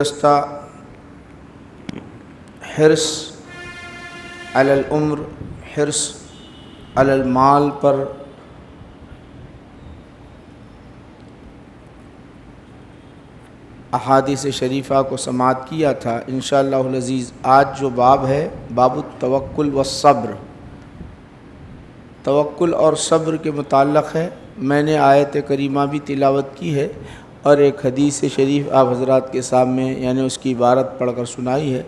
گزشتہ حرص علی العمر، حرص علی المال پر احادیث شریفہ کو سماعت کیا تھا۔ انشاءاللہ العزیز آج جو باب ہے، باب التوکل والصبر، توکل اور صبر کے متعلق ہے۔ میں نے آیت کریمہ بھی تلاوت کی ہے اور ایک حدیث شریف آپ حضرات کے سامنے یعنی اس کی عبارت پڑھ کر سنائی ہے۔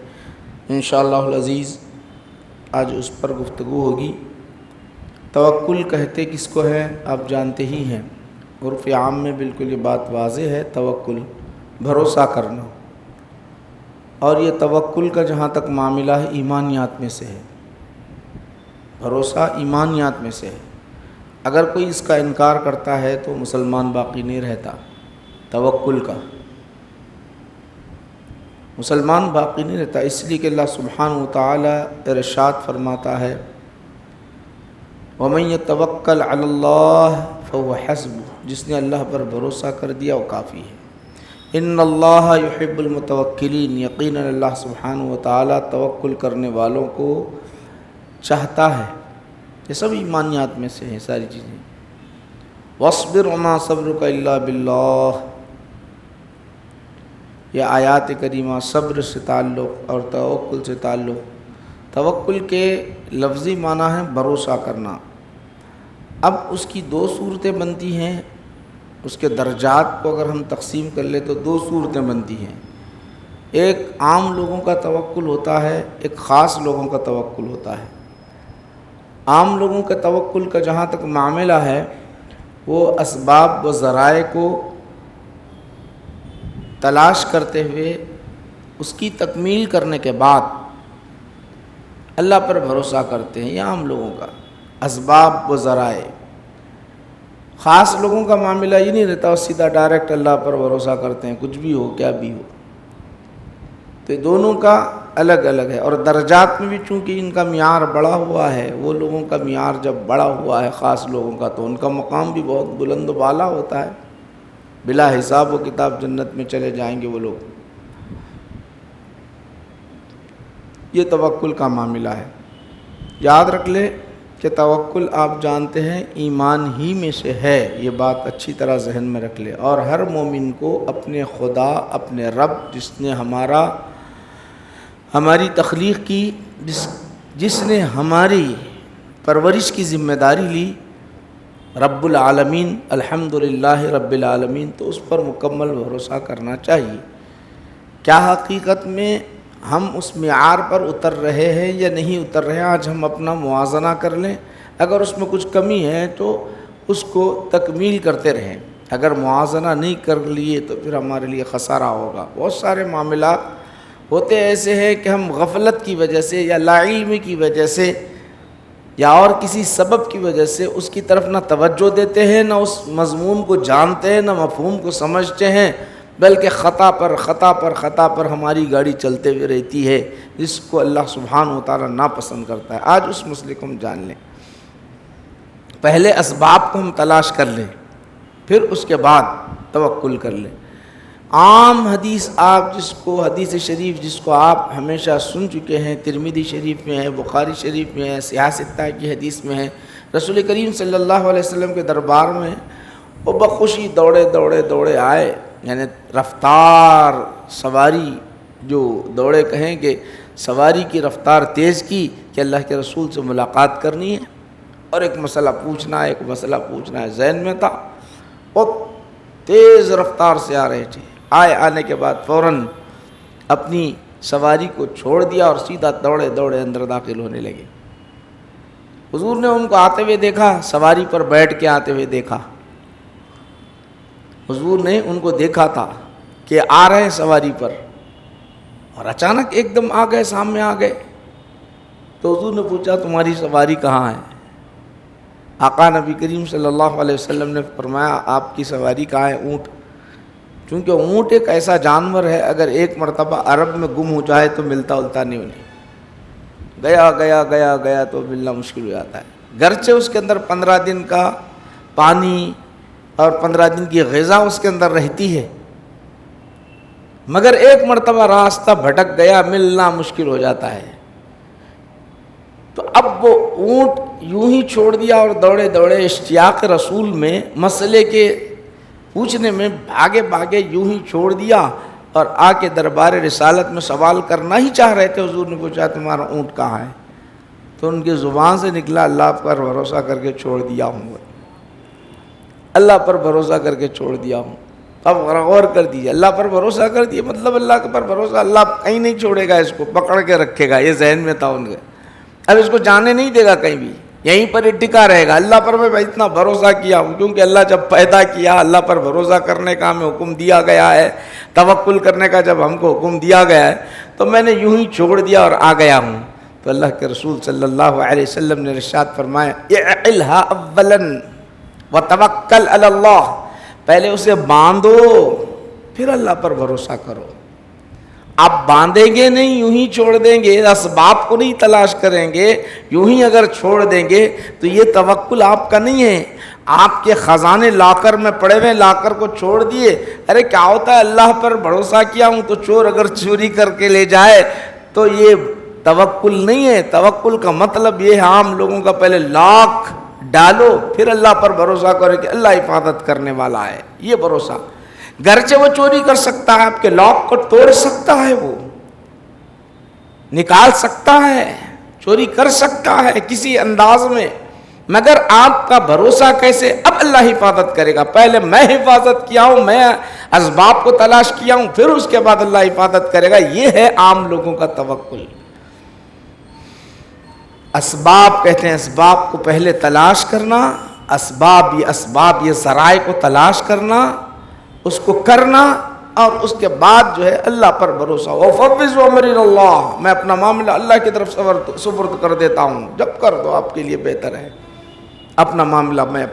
انشاءاللہ العزیز آج اس پر گفتگو ہوگی۔ توکل کہتے کس کو ہے آپ جانتے ہی ہیں، عرف عام میں بالکل یہ بات واضح ہے۔ توکل بھروسہ کرنا، اور یہ توکل کا جہاں تک معاملہ ہے ایمانیات میں سے ہے۔ بھروسہ ایمانیات میں سے ہے۔ اگر کوئی اس کا انکار کرتا ہے تو مسلمان باقی نہیں رہتا۔ توکل کا مسلمان باقی نہیں رہتا، اس لیے کہ اللہ سبحانہ وتعالی ارشاد فرماتا ہے وَمَن يَتَوَكَّلْ عَلَى اللَّهِ فَهُوَ حَسْبُهُ، جس نے اللہ پر بھروسہ کر دیا وہ کافی ہے۔ ان اللہ یحب المتوکلین، یقیناً اللہ سبحانہ وتعالی توکل کرنے والوں کو چاہتا ہے۔ یہ سب ایمانیات میں سے ہیں ساری چیزیں۔ وَاصْبِرْ وَمَا صَبْرُكَ إِلَّا بِاللَّهِ، یہ آیات کریمہ صبر سے تعلق اور توکل سے تعلق۔ توکل کے لفظی معنی ہے بھروسہ کرنا۔ اب اس کی دو صورتیں بنتی ہیں، اس کے درجات کو اگر ہم تقسیم کر لیں تو دو صورتیں بنتی ہیں۔ ایک عام لوگوں کا توکل ہوتا ہے، ایک خاص لوگوں کا توکل ہوتا ہے۔ عام لوگوں کے توکل کا جہاں تک معاملہ ہے، وہ اسباب و ذرائع کو تلاش کرتے ہوئے اس کی تکمیل کرنے کے بعد اللہ پر بھروسہ کرتے ہیں۔ یہ عام لوگوں کا اسباب و ذرائع۔ خاص لوگوں کا معاملہ یہ نہیں رہتا، وہ سیدھا ڈائریکٹ اللہ پر بھروسہ کرتے ہیں، کچھ بھی ہو کیا بھی ہو۔ تو دونوں کا الگ الگ ہے، اور درجات میں بھی چونکہ ان کا معیار بڑا ہوا ہے، وہ لوگوں کا معیار جب بڑا ہوا ہے خاص لوگوں کا، تو ان کا مقام بھی بہت بلند و بالا ہوتا ہے۔ بلا حساب و کتاب جنت میں چلے جائیں گے وہ لوگ۔ یہ توکل کا معاملہ ہے۔ یاد رکھ لیں کہ توکل آپ جانتے ہیں ایمان ہی میں سے ہے، یہ بات اچھی طرح ذہن میں رکھ لیں۔ اور ہر مومن کو اپنے خدا، اپنے رب، جس نے ہماری تخلیق کی، جس نے ہماری پرورش کی ذمہ داری لی، رب العالمین، الحمدللہ رب العالمین، تو اس پر مکمل بھروسہ کرنا چاہیے۔ کیا حقیقت میں ہم اس معیار پر اتر رہے ہیں یا نہیں اتر رہے ہیں، آج ہم اپنا موازنہ کر لیں۔ اگر اس میں کچھ کمی ہے تو اس کو تکمیل کرتے رہیں، اگر موازنہ نہیں کر لیے تو پھر ہمارے لیے خسارہ ہوگا۔ بہت سارے معاملات ہوتے ایسے ہیں کہ ہم غفلت کی وجہ سے یا لا علمی کی وجہ سے یا اور کسی سبب کی وجہ سے اس کی طرف نہ توجہ دیتے ہیں، نہ اس مضمون کو جانتے ہیں، نہ مفہوم کو سمجھتے ہیں، بلکہ خطا پر ہماری گاڑی چلتے ہوئے رہتی ہے، جس کو اللہ سبحانہ وتعالی ناپسند کرتا ہے۔ آج اس مسئلے کو ہم جان لیں، پہلے اسباب کو ہم تلاش کر لیں، پھر اس کے بعد توکل کر لیں۔ عام حدیث آپ حدیث شریف جس کو آپ ہمیشہ سن چکے ہیں، ترمذی شریف میں ہے، بخاری شریف میں ہے، صحیح ستہ کی حدیث میں ہے، رسول کریم صلی اللہ علیہ وسلم کے دربار میں وہ بخوشی دوڑے آئے، یعنی رفتار سواری، جو دوڑے کہیں کہ سواری کی رفتار تیز کی کہ اللہ کے رسول سے ملاقات کرنی ہے اور ایک مسئلہ پوچھنا ہے ذہن میں تھا، اور تیز رفتار سے آ رہے تھے۔ آنے کے بعد فوراً اپنی سواری کو چھوڑ دیا اور سیدھا دوڑے اندر داخل ہونے لگے۔ حضور نے ان کو آتے ہوئے دیکھا، سواری پر بیٹھ کے آتے ہوئے دیکھا۔ حضور نے ان کو دیکھا تھا کہ آ رہے ہیں سواری پر، اور اچانک ایک دم سامنے آ گئے۔ تو حضور نے پوچھا تمہاری سواری کہاں ہے؟ آقا نبی کریم صلی اللہ علیہ وسلم نے فرمایا آپ کی سواری کہاں ہے؟ اونٹ۔ چونکہ اونٹ ایک ایسا جانور ہے، اگر ایک مرتبہ عرب میں گم ہو جائے تو ملتا نہیں انہیں، گیا تو ملنا مشکل ہو جاتا ہے۔ گرچہ اس کے اندر 15 دن کا پانی اور 15 دن کی غذا اس کے اندر رہتی ہے، مگر ایک مرتبہ راستہ بھٹک گیا، ملنا مشکل ہو جاتا ہے، تو اب وہ اونٹ یوں ہی چھوڑ دیا اور دوڑے دوڑے اشتیاق رسول میں مسئلے کے پوچھنے میں بھاگے بھاگے یوں ہی چھوڑ دیا اور آ کے دربار رسالت میں سوال کرنا ہی چاہ رہے تھے۔ حضور نے پوچھا تمہارا اونٹ کہاں ہے؟ تو ان کی زبان سے نکلا اللہ پر بھروسہ کر کے چھوڑ دیا ہوں، اللہ پر بھروسہ کر کے چھوڑ دیا ہوں۔ اب غور کر دیجیے، اللہ پر بھروسہ کر دیے مطلب اللہ پر بھروسہ، اللہ کہیں نہیں چھوڑے گا، اس کو پکڑ کے رکھے گا، یہ ذہن میں تھا ان کے، اب اس کو جانے نہیں دے گا کہیں بھی، یہیں پر ہی ٹکا رہے گا۔ اللہ پر میں اتنا بھروسہ کیا ہوں، کیونکہ اللہ جب پیدا کیا، اللہ پر بھروسہ کرنے کا ہمیں حکم دیا گیا ہے، توکل کرنے کا جب ہم کو حکم دیا گیا ہے، تو میں نے یوں ہی چھوڑ دیا اور آ گیا ہوں۔ تو اللہ کے رسول صلی اللہ علیہ وسلم نے ارشاد فرمایا اعلھا اولا وتوکل علی اللہ، پہلے اسے باندھو پھر اللہ پر بھروسہ کرو۔ آپ باندھیں گے نہیں، یوں ہی چھوڑ دیں گے، اسباب کو نہیں تلاش کریں گے، یوں ہی اگر چھوڑ دیں گے تو یہ توکل آپ کا نہیں ہے۔ آپ کے خزانے لاکر میں پڑے ہوئے، لاکر کو چھوڑ دیے، ارے کیا ہوتا ہے اللہ پر بھروسہ کیا ہوں تو چور اگر چوری کر کے لے جائے تو یہ توکل نہیں ہے۔ توکل کا مطلب یہ ہے عام لوگوں کا پہلے لاک ڈالو پھر اللہ پر بھروسہ کرو کہ اللہ حفاظت کرنے والا ہے، یہ بھروسہ۔ گرچہ وہ چوری کر سکتا ہے، آپ کے لاک کو توڑ سکتا ہے، وہ نکال سکتا ہے، چوری کر سکتا ہے کسی انداز میں، مگر آپ کا بھروسہ کیسے؟ اب اللہ حفاظت کرے گا، پہلے میں حفاظت کیا ہوں، میں اسباب کو تلاش کیا ہوں، پھر اس کے بعد اللہ حفاظت کرے گا۔ یہ ہے عام لوگوں کا توکل۔ اسباب کہتے ہیں اسباب کو پہلے تلاش کرنا، اسباب یہ ذرائع کو تلاش کرنا، اس کو کرنا، اور اس کے بعد جو ہے اللہ پر بھروسہ۔ وَفَوِّضُ أَمْرِي إِلَى اللَّهِ، میں اپنا معاملہ اللہ کی طرف سپرد کر دیتا ہوں، جب کر دو آپ کے لیے بہتر ہے، اپنا معاملہ میں۔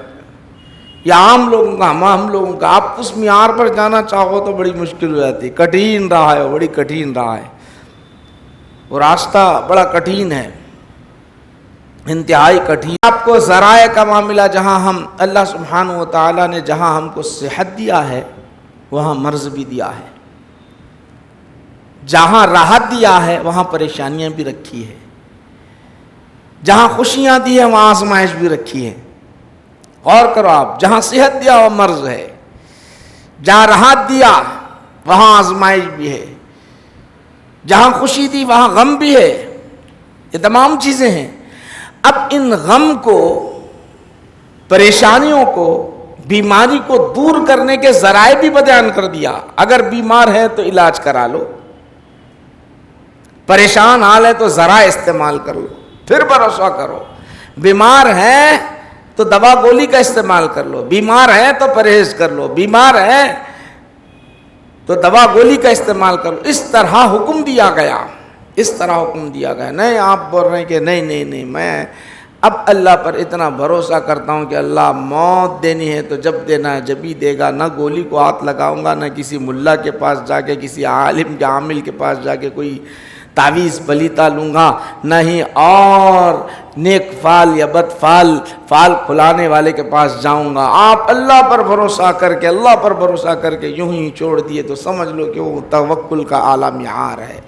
یہ عام لوگوں کا، ہم لوگوں کا، آپ اس معیار پر جانا چاہو تو بڑی مشکل ہو جاتی، کٹھین رہا ہے، بڑی کٹھین رہا ہے، وہ راستہ بڑا کٹھین ہے، انتہائی کٹھین۔ آپ کو ذرائع کا معاملہ، جہاں ہم اللہ سبحانہ و تعالیٰ نے جہاں ہم کو صحت دیا ہے وہاں مرض بھی دیا ہے، جہاں راحت دیا ہے وہاں پریشانیاں بھی رکھی ہے، جہاں خوشیاں دی ہے وہاں آزمائش بھی رکھی ہے۔ غور کرو آپ، جہاں صحت دیا وہاں مرض ہے، جہاں راحت دیا وہاں آزمائش بھی ہے، جہاں خوشی دی وہاں غم بھی ہے، یہ تمام چیزیں ہیں۔ اب ان غم کو، پریشانیوں کو، بیماری کو دور کرنے کے ذرائع بھی بیان کر دیا۔ اگر بیمار ہے تو علاج کرا لو، پریشان حال ہے تو ذرائع استعمال کر لو، پھر بھروسہ کرو۔ بیمار ہے تو دوا گولی کا استعمال کر لو، بیمار ہے تو پرہیز کر لو، بیمار ہے تو دوا گولی کا استعمال کرو۔ اس طرح حکم دیا گیا، اس طرح حکم دیا گیا۔ نہیں آپ بول رہے ہیں کہ نہیں میں اب اللہ پر اتنا بھروسہ کرتا ہوں کہ اللہ موت دینی ہے تو جب دینا ہے جب ہی دے گا، نہ گولی کو ہاتھ لگاؤں گا، نہ کسی ملا کے پاس جا کے، کسی عالم کے عامل کے پاس جا کے کوئی تعویذ پلیتا لوں گا، نہ ہی اور نیک فال یا بد فال کھلانے والے کے پاس جاؤں گا۔ آپ اللہ پر بھروسہ کر کے، اللہ پر بھروسہ کر کے یوں ہی چھوڑ دیے تو سمجھ لو کہ وہ توکل کا اعلیٰ معیار ہے،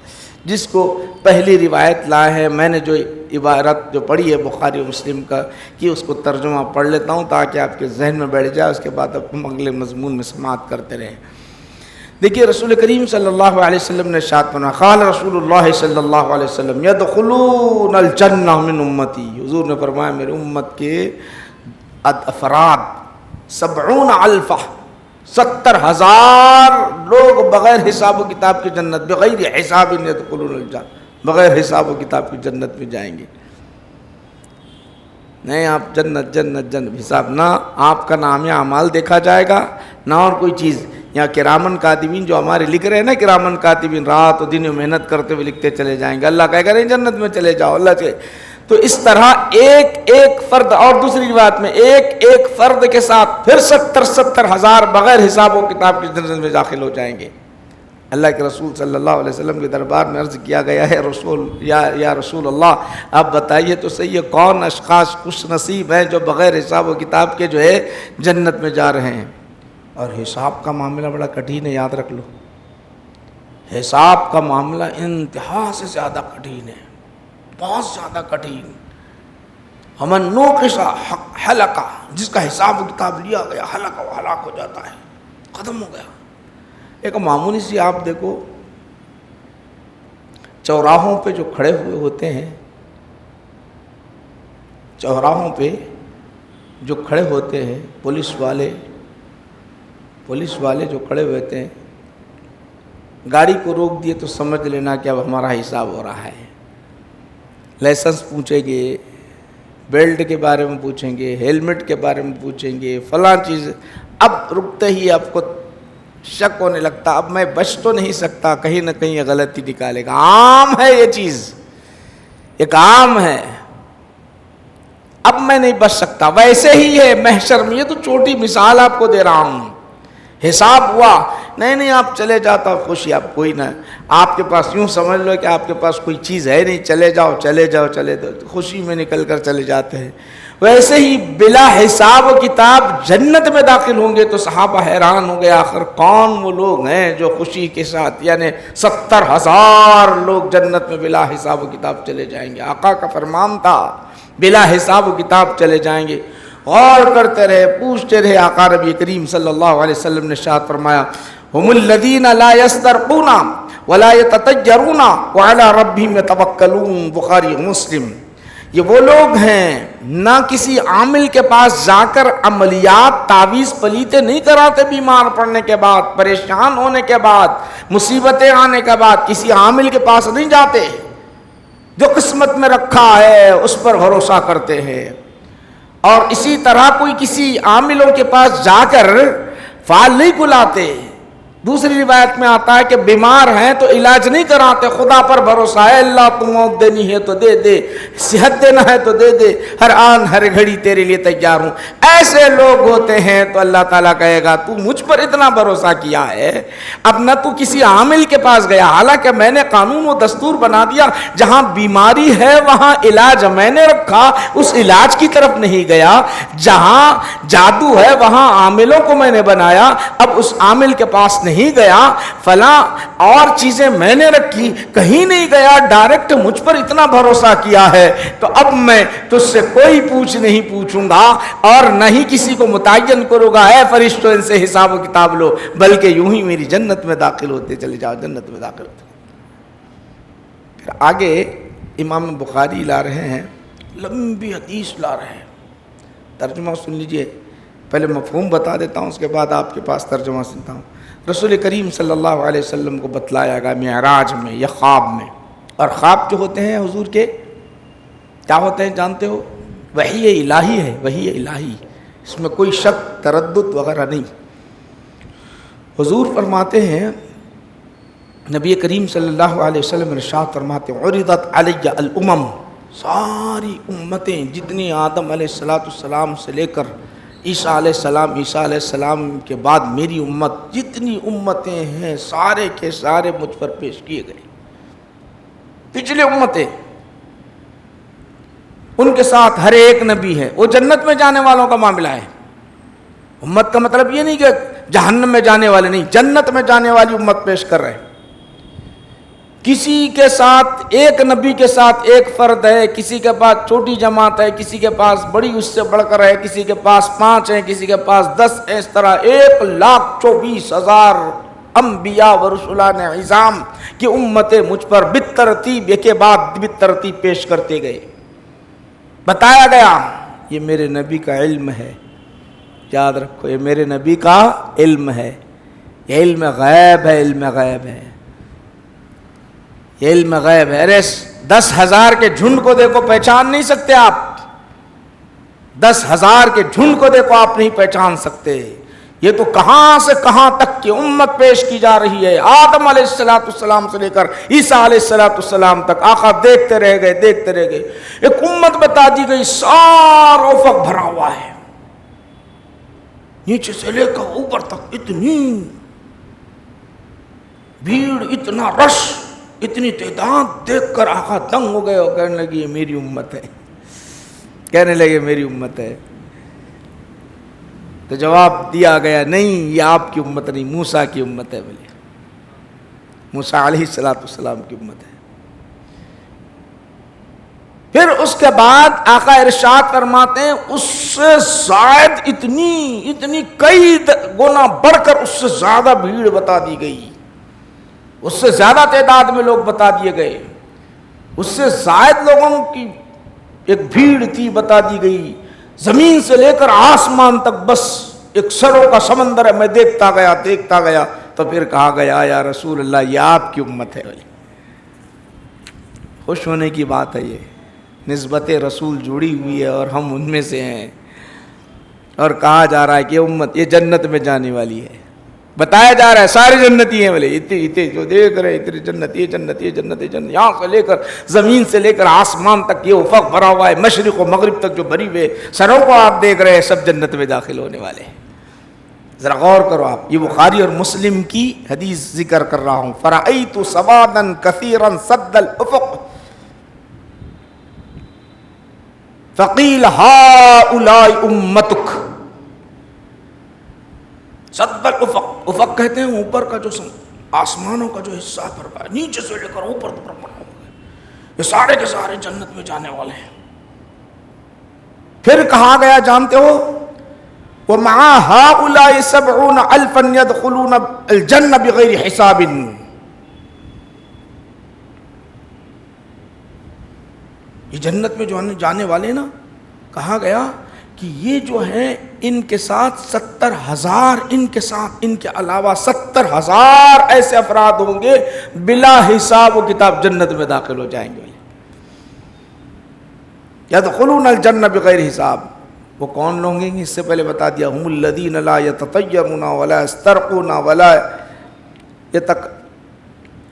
جس کو پہلی روایت لائے ہیں۔ میں نے جو عبارت جو پڑھی ہے بخاری و مسلم کا، کہ اس کو ترجمہ پڑھ لیتا ہوں تاکہ آپ کے ذہن میں بیٹھ جائے، اس کے بعد اب ہم اگلے مضمون میں سماعت کرتے رہیں۔ دیکھیے رسول کریم صلی اللہ علیہ وسلم نے ارشاد فرمایا، قال رسول اللہ صلی اللہ علیہ وسلم یدخلون الجنہ من امتی، حضور نے فرمایا میرے امت کے افراد 70,000 70,000 لوگ بغیر حساب و کتاب کی جنت، بغیر حساب یدخلون الجنہ، بغیر حساب و کتاب کی جنت میں جائیں گے۔ نہیں آپ جنت جنت جنت، حساب نہ آپ کا نام یا اعمال دیکھا جائے گا نہ اور کوئی چیز۔ یا کرامن کاتبین جو ہمارے لکھ رہے ہیں نا، کرامن کاتبین رات و دن محنت کرتے ہوئے لکھتے چلے جائیں گے، اللہ کہے گا نہیں جنت میں چلے جاؤ، اللہ چلے۔ تو اس طرح ایک ایک فرد، اور دوسری بات میں ایک ایک فرد کے ساتھ پھر 70,000 بغیر حساب و کتاب کی جنت میں داخل ہو جائیں گے۔ اللہ کے رسول صلی اللہ علیہ وسلم کے دربار میں عرض کیا گیا ہے، یا رسول اللہ آپ بتائیے تو صحیح ہے کون اشخاص خوش نصیب ہیں جو بغیر حساب و کتاب کے جو ہے جنت میں جا رہے ہیں۔ اور حساب کا معاملہ بڑا کٹھین ہے، یاد رکھ لو، حساب کا معاملہ انتہا سے زیادہ کٹھن ہے، بہت زیادہ کٹھن۔ ہمن نوقش حلقہ، جس کا حساب و کتاب لیا گیا حلقہ وہ ہلاک ہو جاتا ہے، ختم ہو گیا۔ ایک معمولی سی آپ دیکھو، چوراہوں پہ جو کھڑے ہوئے ہوتے ہیں، چوراہوں پہ جو کھڑے ہوتے ہیں پولیس والے جو کھڑے ہوتے ہیں، گاڑی کو روک دیے تو سمجھ لینا کہ اب ہمارا حساب ہو رہا ہے۔ لائسنس پوچھیں گے، بیلٹ کے بارے میں پوچھیں گے، ہیلمٹ کے بارے میں پوچھیں گے، فلاں چیز۔ اب رکتے ہی آپ کو شک ہونے لگتا، اب میں بچ تو نہیں سکتا، کہیں نہ کہیں یہ غلطی نکالے گا۔ عام ہے یہ چیز، ایک عام ہے، اب میں نہیں بچ سکتا۔ ویسے ہی ہے محشر میں، یہ تو چھوٹی مثال آپ کو دے رہا ہوں۔ حساب ہوا، نہیں آپ چلے جاتا، خوشی آپ کوئی نہ، آپ کے پاس یوں سمجھ لو کہ آپ کے پاس کوئی چیز ہے نہیں، چلے جاؤ، خوشی میں نکل کر چلے جاتے ہیں۔ ویسے ہی بلا حساب و کتاب جنت میں داخل ہوں گے تو صحابہ حیران ہو گئے، آخر کون وہ لوگ ہیں جو خوشی کے ساتھ، یعنی 70,000 لوگ جنت میں بلا حساب و کتاب چلے جائیں گے۔ آقا کا فرمان تھا بلا حساب و کتاب چلے جائیں گے۔ غور کرتے رہے، پوچھتے رہے، آقا نبی کریم صلی اللہ علیہ وسلم نے ارشاد فرمایا، ہم الذین لا یسترقون ولا یتطیرون وعلی ربہم یتوکلون، بخاری مسلم۔ یہ وہ لوگ ہیں نہ کسی عامل کے پاس جا کر عملیات تعویذ پلیتے نہیں کراتے، بیمار پڑنے کے بعد، پریشان ہونے کے بعد، مصیبتیں آنے کے بعد کسی عامل کے پاس نہیں جاتے، جو قسمت میں رکھا ہے اس پر بھروسہ کرتے ہیں۔ اور اسی طرح کوئی کسی عاملوں کے پاس جا کر فعال نہیں بلاتے۔ دوسری روایت میں آتا ہے کہ بیمار ہیں تو علاج نہیں کراتے، خدا پر بھروسہ ہے، اللہ تو موت دینی ہے تو دے دے، صحت دینا ہے تو دے دے، ہر آن ہر گھڑی تیرے لیے تیار ہوں۔ ایسے لوگ ہوتے ہیں تو اللہ تعالیٰ کہے گا تو مجھ پر اتنا بھروسہ کیا ہے، اب نہ تو کسی عامل کے پاس گیا، حالانکہ میں نے قانون و دستور بنا دیا، جہاں بیماری ہے وہاں علاج میں نے رکھا، اس علاج کی طرف نہیں گیا، جہاں جادو ہے وہاں عاملوں کو میں نے بنایا، اب اس عامل کے پاس نہیں گیا، فلاں اور چیزیں میں نے رکھی، کہیں نہیں گیا، ڈائریکٹ مجھ پر اتنا بھروسہ کیا ہے، تو اب میں تجھ سے کوئی پوچھ نہیں پوچھوں گا اور نہ ہی کسی کو متعین کروں گا، اے فرشتوں ان سے حساب و کتاب لو، بلکہ یوں ہی میری جنت میں داخل ہوتے چلے جاؤ، جنت میں داخل ہوتے۔ پھر آگے امام بخاری لا رہے ہیں، لمبی حدیث لا رہے ہیں، ترجمہ سن لیجئے، پہلے مفہوم بتا دیتا ہوں، اس کے بعد آپ کے پاس ترجمہ سنتا ہوں۔ رسول کریم صلی اللہ علیہ وسلم کو بتلایا گیا معراج میں یا خواب میں، اور خواب جو ہوتے ہیں حضور کے کیا ہوتے ہیں جانتے ہو؟ وحی الہی ہے، وحی الہی، اس میں کوئی شک تردد وغیرہ نہیں۔ حضور فرماتے ہیں، نبی کریم صلی اللہ علیہ وسلم ارشاد فرماتے ہیں، عرضت علی الامم، ساری امتیں جتنی آدم علیہ السلام سے لے کر عیسیٰ علیہ السلام کے بعد میری امت، جتنی امتیں ہیں سارے کے سارے مجھ پر پیش کیے گئے۔ پچھلے امتیں ان کے ساتھ ہر ایک نبی ہے، وہ جنت میں جانے والوں کا معاملہ ہے۔ امت کا مطلب یہ نہیں کہ جہنم میں جانے والے نہیں، جنت میں جانے والی امت پیش کر رہے ہیں۔ کسی کے ساتھ ایک نبی کے ساتھ ایک فرد ہے، کسی کے پاس چھوٹی جماعت ہے، کسی کے پاس بڑی اس سے بڑھ کر ہے، کسی کے پاس 5 ہیں، کسی کے پاس 10، اس طرح 1,24,000 انبیاء و رسولان عظام کی امتیں مجھ پر بالترتیب ایک کے بعد بالترتیب پیش کرتے گئے۔ بتایا گیا یہ میرے نبی کا علم ہے، یاد رکھو یہ میرے نبی کا علم ہے، یہ علم غیب ہے، علم غیب ہے، یہ علم غیب ہے۔ ارے 10,000 کے جھنڈ کو دیکھو پہچان نہیں سکتے آپ، 10,000 کے جھنڈ کو دیکھو آپ نہیں پہچان سکتے، یہ تو کہاں سے کہاں تک کی امت پیش کی جا رہی ہے، آدم علیہ السلام سے لے کر عیسیٰ علیہ السلام تک آقا دیکھتے رہ گئے، ایک امت بتا دی گئی، سارا افق بھرا ہوا ہے، نیچے سے لے کر اوپر تک اتنی بھیڑ، اتنا رش، اتنی تعداد دیکھ کر آقا دنگ ہو گئے اور کہنے لگے یہ میری امت ہے، کہنے لگے میری امت ہے۔ تو جواب دیا گیا نہیں یہ آپ کی امت نہیں، موسیٰ کی امت ہے، بولے موسیٰ علیہ السلام کی امت ہے۔ پھر اس کے بعد آقا ارشاد فرماتے ہیں اس سے زائد اتنی کئی گنا بڑھ کر اس سے زیادہ بھیڑ بتا دی گئی، اس سے زیادہ تعداد میں لوگ بتا دیے گئے، اس سے زائد لوگوں کی ایک بھیڑ تھی بتا دی گئی، زمین سے لے کر آسمان تک بس ایک سروں کا سمندر ہے، میں دیکھتا گیا تو پھر کہا گیا یا رسول اللہ یہ آپ کی امت ہے۔ خوش ہونے کی بات ہے، یہ نسبت رسول جڑی ہوئی ہے اور ہم ان میں سے ہیں، اور کہا جا رہا ہے کہ یہ امت یہ جنت میں جانے والی ہے، بتایا جا رہا ہے سارے جنتی ہیں، بولے اتنے جو دیکھ رہے اتنی جنت، یہ جنت، یہ جنت، یہ جنت، یہاں سے لے کر زمین سے لے کر آسمان تک یہ افق بھرا ہوا ہے، مشرق و مغرب تک جو بھری ہوئے سروں کو آپ دیکھ رہے ہیں، سب جنت میں داخل ہونے والے ہیں۔ ذرا غور کرو آپ، یہ بخاری اور مسلم کی حدیث ذکر کر رہا ہوں۔ فرأیت سوادا کثیرا سد الافق فقیل ہؤلاء امتک۔ سد الافق، افق کہتے ہیں اوپر کا جو آسمانوں کا جو حصہ پر نیچے سے لے کر اوپر تک بنا ہوا ہے، یہ سارے کے سارے جنت میں جانے والے ہیں۔ پھر کہا گیا جانتے ہو وَمَعَ هَؤُلَاءِ 70,000 يَدْخُلُونَ الْجَنَّةَ بِغَيْرِ حِسَابٍ۔ یہ جنت میں جو جانے والے نا، کہا گیا کہ یہ جو ہیں ان کے ساتھ 70,000، ان کے ساتھ ان کے علاوہ 70,000 ایسے افراد ہوں گے بلا حساب و کتاب جنت میں داخل ہو جائیں گے۔ يَدْخُلُونَ الْجَنَّةَ بِغَيْرِ حساب، وہ کون لوگ ہیں؟ اس سے پہلے بتا دیا، ہم الذین لا یتطیرون ولا یسترقون ولا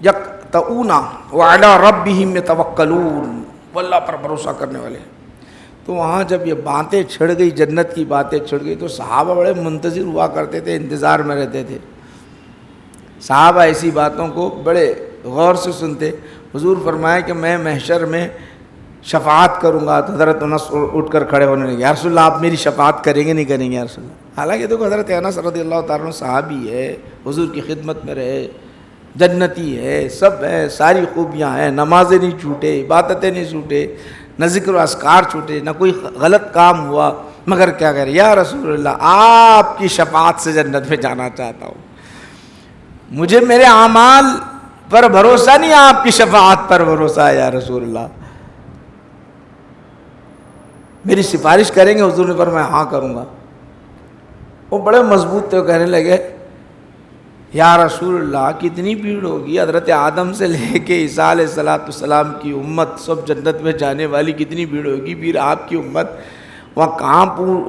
یقطعون وعلی ربہم یتوکلون، وہ اللہ پر بھروسہ کرنے والے۔ تو وہاں جب یہ باتیں چھڑ گئی، جنت کی باتیں چھڑ گئی، تو صحابہ بڑے منتظر ہوا کرتے تھے، انتظار میں رہتے تھے۔ صحابہ ایسی باتوں کو بڑے غور سے سنتے۔ حضور فرمایا کہ میں محشر میں شفاعت کروں گا، تو حضرت انس اٹھ کر کھڑے ہونے لگے، یا رسول اللہ آپ میری شفاعت کریں گے نہیں کریں گے یا رسول اللہ؟ حالانکہ دیکھو حضرت انس رضی اللہ تعالیٰ عنہ صحابی ہے، حضور کی خدمت میں رہے، جنتی ہے، سب ہے، ساری خوبیاں ہیں، نمازیں نہیں چھوٹے، عبادتیں نہیں چھوٹے، نہ ذکر و اذکار چھوٹے، نہ کوئی غلط کام ہوا، مگر کیا کہہ رہے یا رسول اللہ آپ کی شفاعت سے جنت میں جانا چاہتا ہوں، مجھے میرے اعمال پر بھروسہ نہیں، آپ کی شفاعت پر بھروسہ ہے یا رسول اللہ، میری سفارش کریں گے؟ حضور نے فرمایا ہاں کروں گا۔ وہ بڑے مضبوط تھے، کہنے لگے یا رسول اللہ کتنی بھیڑ ہوگی، حضرت آدم سے لے کے عیسیٰ علیہ السلام کی امت سب جنت میں جانے والی، کتنی بھیڑ ہوگی، پھر آپ کی امت وہاں کہاں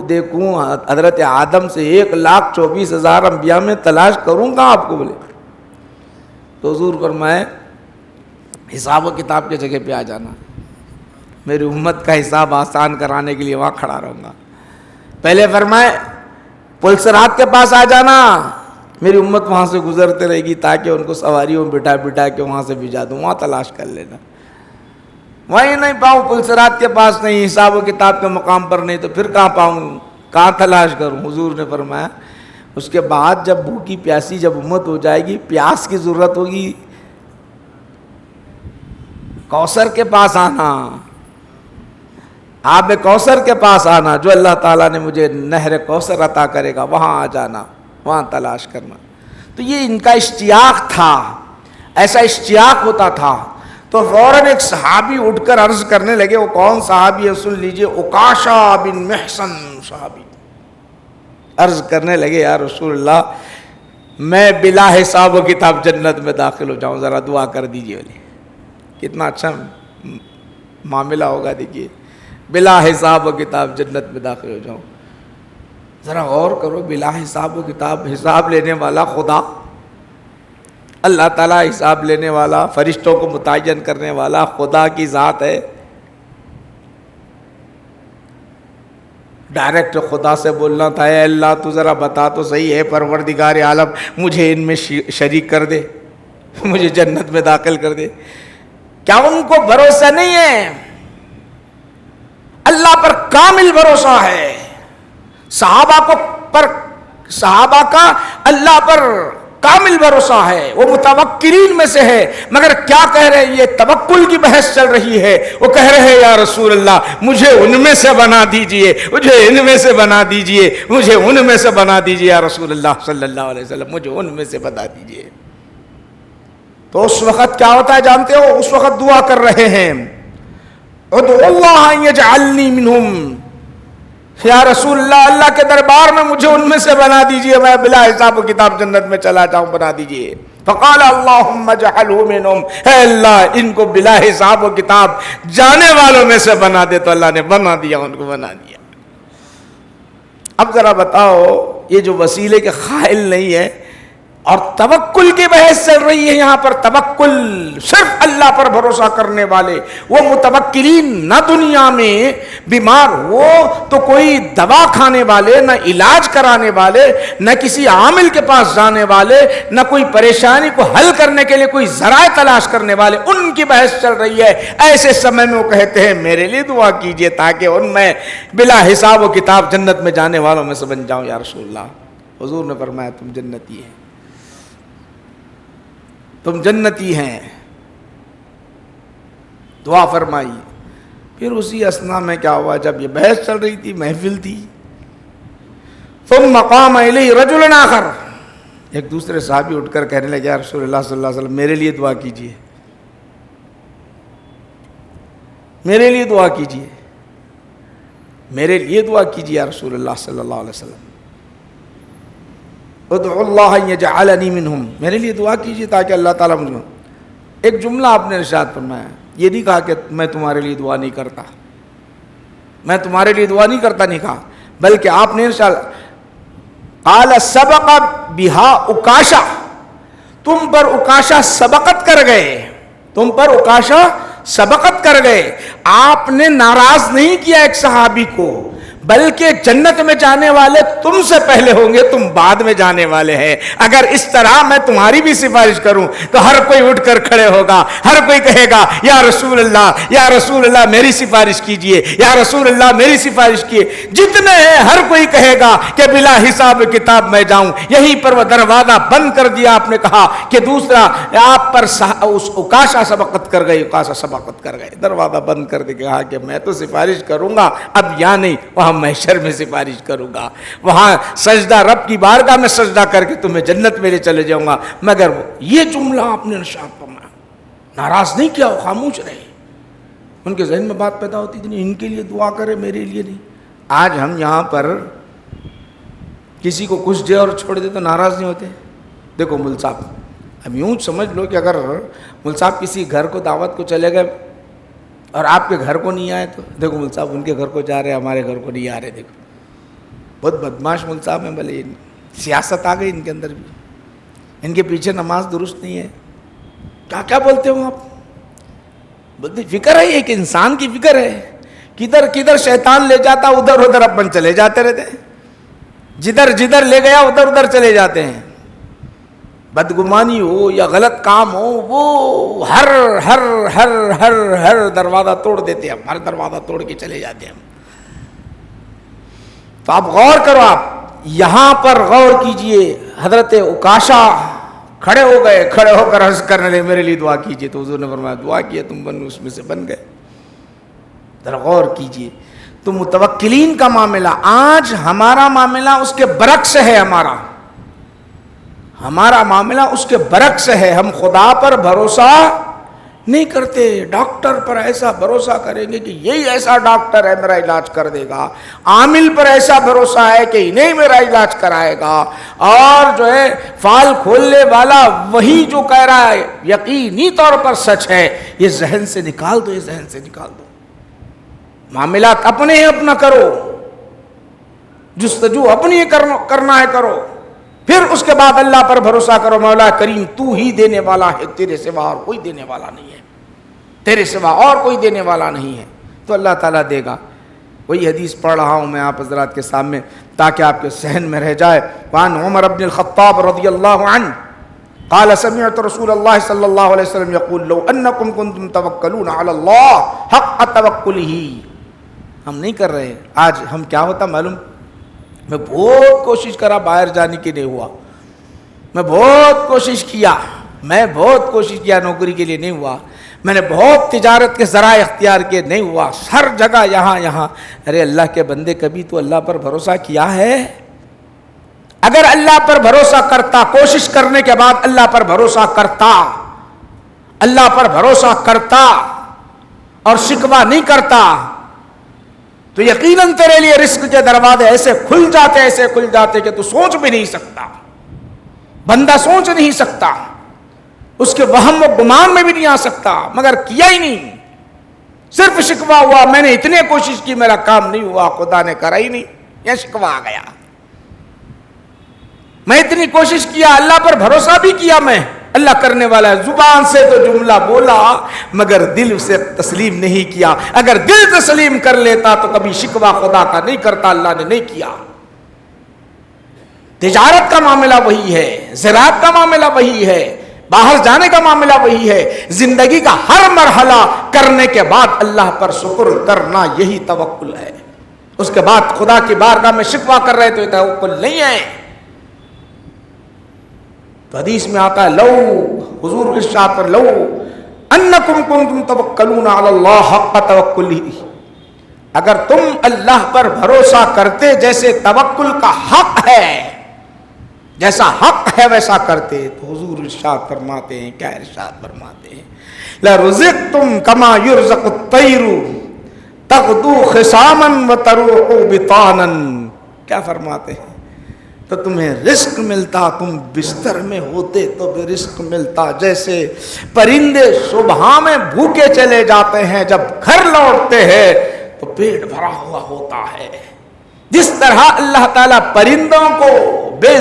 دیکھوں؟ حضرت آدم سے 1,24,000 انبیاء میں تلاش کروں گا آپ کو؟ بولے تو حضور فرمائے حساب و کتاب کی جگہ پہ آ جانا، میری امت کا حساب آسان کرانے کے لیے وہاں کھڑا رہوں گا۔ پہلے فرمائے پلسرات کے پاس آ جانا، میری امت وہاں سے گزرتے رہے گی تاکہ ان کو سواریوں میں بٹھا کے وہاں سے بھیجا دوں، وہاں تلاش کر لینا، وہیں نہیں پاؤں، پلسرات کے پاس نہیں، حساب و کتاب کے مقام پر نہیں، تو پھر کہاں پاؤں، کہاں تلاش کروں؟ حضور نے فرمایا اس کے بعد جب بھوکی پیاسی جب امت ہو جائے گی، پیاس کی ضرورت ہوگی، کوثر کے پاس آنا، آب کوثر کے پاس آنا، جو اللہ تعالیٰ نے مجھے نہر کوثر عطا کرے گا وہاں آ جانا، وہاں تلاش کرنا۔ تو یہ ان کا اشتیاق تھا، ایسا اشتیاق ہوتا تھا۔ تو فوراً ایک صحابی اٹھ کر عرض کرنے لگے، وہ کون صحابی ہے سن لیجئے، عکاشہ بن محصن صحابی عرض کرنے لگے یا رسول اللہ میں بلا حساب و کتاب جنت میں داخل ہو جاؤں، ذرا دعا کر دیجئے۔ کتنا اچھا معاملہ ہوگا، دیکھیے بلا حساب و کتاب جنت میں داخل ہو جاؤں۔ ذرا غور کرو، بلا حساب و کتاب، حساب لینے والا خدا اللہ تعالیٰ، حساب لینے والا، فرشتوں کو متعین کرنے والا خدا کی ذات ہے۔ ڈائریکٹ خدا سے بولنا تھا، اے اللہ تو ذرا بتا تو صحیح ہے پروردگار عالم، مجھے ان میں شریک کر دے، مجھے جنت میں داخل کر دے۔ کیا ان کو بھروسہ نہیں ہے؟ اللہ پر کامل بھروسہ ہے، صحابہ کا اللہ پر کامل بھروسہ ہے، وہ متوکلین میں سے ہے، مگر کیا کہہ رہے ہیں؟ یہ توکل کی بحث چل رہی ہے۔ وہ کہہ رہے ہیں یا رسول اللہ مجھے ان میں سے بنا دیجئے، مجھے ان میں سے بنا دیجئے، مجھے ان میں سے بنا دیجئے یا رسول اللہ صلی اللہ علیہ وسلم، مجھے ان میں سے بنا دیجئے۔ تو اس وقت کیا ہوتا ہے جانتے ہو؟ اس وقت دعا کر رہے ہیں ادعو اللہ ان یجعلنی منہم، یا رسول اللہ اللہ کے دربار میں مجھے ان میں سے بنا دیجئے، میں بلا حساب و کتاب جنت میں چلا جاؤں، بنا دیجئے۔ فقال اللہم اجعلہ منہم، اے اللہ ان کو بلا حساب و کتاب جانے والوں میں سے بنا دے۔ تو اللہ نے بنا دیا، ان کو بنا دیا۔ اب ذرا بتاؤ، یہ جو وسیلے کے قائل نہیں ہے اور توکل کی بحث چل رہی ہے یہاں پر، توکل صرف اللہ پر بھروسہ کرنے والے، وہ متوکلین نہ دنیا میں بیمار ہو تو کوئی دوا کھانے والے، نہ علاج کرانے والے، نہ کسی عامل کے پاس جانے والے، نہ کوئی پریشانی کو حل کرنے کے لیے کوئی ذرائع تلاش کرنے والے، ان کی بحث چل رہی ہے۔ ایسے سمے میں وہ کہتے ہیں میرے لیے دعا کیجئے تاکہ ان میں بلا حساب و کتاب جنت میں جانے والوں میں سے بن جاؤں یا رسول اللہ۔ حضور نے فرمایا تم جنتی ہیں، تم جنتی ہیں، دعا فرمائی۔ پھر اسی اثنا میں کیا ہوا، جب یہ بحث چل رہی تھی، محفل تھی، ثم قام الیہ رجل آخر، ایک دوسرے صحابی اٹھ کر کہنے لگے یا رسول اللہ صلی اللہ علیہ وسلم میرے لیے دعا کیجیے، میرے لیے دعا کیجیے، میرے لیے دعا کیجیے یا رسول اللہ صلی اللہ علیہ وسلم، ادعو اللہ ان یجعلنی منہم، میرے لیے دعا کیجیے تاکہ اللہ تعالیٰ مجھے۔ ایک جملہ آپ نے ارشاد فرمایا، یہ نہیں کہا کہ میں تمہارے لیے دعا نہیں کرتا، میں تمہارے لیے دعا نہیں کرتا نہیں کہا، بلکہ آپ نے ارشاد قال سبق بہا اکاشا، تم پر اکاشا سبقت کر گئے، تم پر اکاشا سبقت کر گئے۔ آپ نے ناراض نہیں کیا ایک صحابی کو، بلکہ جنت میں جانے والے تم سے پہلے ہوں گے، تم بعد میں جانے والے ہیں۔ اگر اس طرح میں تمہاری بھی سفارش کروں تو ہر کوئی اٹھ کر کھڑے ہوگا، ہر کوئی کہے گا یا رسول اللہ، یا رسول اللہ میری سفارش کیجئے، یا رسول اللہ میری سفارش کیے۔ جتنے ہیں ہر کوئی کہے گا کہ بلا حساب کتاب میں جاؤں۔ یہیں پر وہ دروازہ بند کر دیا۔ آپ نے کہا کہ دوسرا آپ پر اس اکاشا سبقت کر گئی، اکاشا سبقت کر گئے، دروازہ بند کر دے، کہا کہ میں تو سفارش کروں گا، اب یا نہیں، وہاں محشر میں سفارش کروں گا، وہاں سجدہ رب کی بارگاہ میں سجدہ کر کے تمہیں جنت میں لے چلے جاؤں گا۔ مگر یہ جملہ آپ نے ارشاد فرمایا، ناراض نہیں کیا، وہ خاموش رہے۔ ان کے ذہن میں بات پیدا ہوتی تھی نہیں ان کے لیے دعا کرے، میرے لیے نہیں۔ آج ہم یہاں پر کسی کو کچھ دے اور چھوڑ دے تو ناراض نہیں ہوتے۔ دیکھو مل صاحب، اب یوں سمجھ لو کہ اگر مل صاحب کسی گھر کو دعوت کو چلے گئے اور آپ کے گھر کو نہیں آئے تو دیکھو مل صاحب ان کے گھر کو جا رہے ہیں، ہمارے گھر کو نہیں آ رہے۔ دیکھو بہت بدماش مل صاحب ہیں، بھلے سیاست آ گئی ان کے اندر بھی، ان کے پیچھے نماز درست نہیں ہے، کیا کیا بولتے ہو آپ؟ بولتے فکر ہے، ایک انسان کی فکر ہے، کدھر کدھر شیطان لے جاتا ادھر ادھر اپن چلے جاتے رہتے ہیں، جدھر جدھر لے گیا ادھر ادھر چلے جاتے ہیں۔ بدگمانی ہو یا غلط کام ہو، وہ ہر ہر ہر ہر ہر دروازہ توڑ دیتے ہیں، ہر دروازہ توڑ کے چلے جاتے ہیں۔ تو آپ غور کرو، آپ یہاں پر غور کیجئے۔ حضرت اکاشا کھڑے ہو گئے، کھڑے ہو کر عرض کرنے لگے میرے لیے دعا کیجئے، تو حضور نے فرمایا دعا کیے، تم بن اس میں سے بن گئے۔ ذرا غور کیجئے، تو متوکلین کا معاملہ آج ہمارا معاملہ اس کے برعکس ہے، ہمارا معاملہ اس کے برعکس ہے۔ ہم خدا پر بھروسہ نہیں کرتے، ڈاکٹر پر ایسا بھروسہ کریں گے کہ یہی ایسا ڈاکٹر ہے میرا علاج کر دے گا، عامل پر ایسا بھروسہ ہے کہ انہیں میرا علاج کرائے گا، اور جو ہے فال کھولنے والا وہی جو کہہ رہا ہے یقینی طور پر سچ ہے۔ یہ ذہن سے نکال دو، یہ ذہن سے نکال دو۔ معاملات اپنے ہی اپنا کرو، جستجو اپنی کرنا ہے کرو، پھر اس کے بعد اللہ پر بھروسہ کرو۔ مولا کریم تو ہی دینے والا ہے، تیرے سوا اور کوئی دینے والا نہیں ہے، تیرے سوا اور کوئی دینے والا نہیں ہے، تو اللہ تعالیٰ دے گا۔ وہی حدیث پڑھ رہا ہوں میں آپ حضرات کے سامنے تاکہ آپ کے ذہن میں رہ جائے۔ وعن عمر بن الخطاب رضی اللہ عنہ قال سمعت رسول اللہ صلی اللہ علیہ وسلم یقول لو انکم کنتم توکلون علی اللہ حق توکلہ۔ ہم نہیں کر رہے۔ آج ہم کیا ہوتا معلوم، میں بہت کوشش کرا باہر جانے کی، نہیں ہوا، میں بہت کوشش کیا نوکری کے لیے نہیں ہوا، میں نے بہت تجارت کے ذرائع اختیار کیے نہیں ہوا، ہر جگہ یہاں۔ ارے اللہ کے بندے، کبھی تو اللہ پر بھروسہ کیا ہے؟ اگر اللہ پر بھروسہ کرتا، کوشش کرنے کے بعد اللہ پر بھروسہ کرتا اور شکوہ نہیں کرتا تو یقیناً تیرے لیے رزق کے دروازے ایسے کھل جاتے کہ تو سوچ بھی نہیں سکتا، بندہ سوچ نہیں سکتا، اس کے وہم و گمان میں بھی نہیں آ سکتا، مگر کیا ہی نہیں، صرف شکوہ ہوا، میں نے اتنے کوشش کی میرا کام نہیں ہوا، خدا نے کرا ہی نہیں، یہ شکوہ آ گیا۔ میں اتنی کوشش کیا، اللہ پر بھروسہ بھی کیا، میں اللہ کرنے والا ہے، زبان سے تو جملہ بولا مگر دل اسے تسلیم نہیں کیا۔ اگر دل تسلیم کر لیتا تو کبھی شکوہ خدا کا نہیں کرتا، اللہ نے نہیں کیا۔ تجارت کا معاملہ وہی ہے، زراعت کا معاملہ وہی ہے، باہر جانے کا معاملہ وہی ہے، زندگی کا ہر مرحلہ کرنے کے بعد اللہ پر شکر کرنا یہی توکل ہے۔ اس کے بعد خدا کی بارگاہ میں شکوہ کر رہے تو یہ توکل نہیں ہے۔ تو حدیث میں آتا ہے، لو حضور ارشاد پر، لو انکم کنتم توکلون علی اللہ حق توکلہ، اگر تم اللہ پر بھروسہ کرتے جیسے توکل کا حق ہے، جیسا حق ہے ویسا کرتے، تو حضور ارشاد فرماتے ہیں، کیا ارشاد فرماتے ہیں؟ لرزقتم کما یرزق الطیر تغدو خصاما وتروح بطانا۔ کیا فرماتے ہیں؟ تو تمہیں رزق ملتا، تم بستر میں ہوتے تو بھی رزق ملتا، جیسے پرندے صبح میں بھوکے چلے جاتے ہیں، جب گھر لوٹتے ہیں تو پیٹ بھرا ہوا ہوتا ہے، جس طرح اللہ تعالیٰ پرندوں کو بے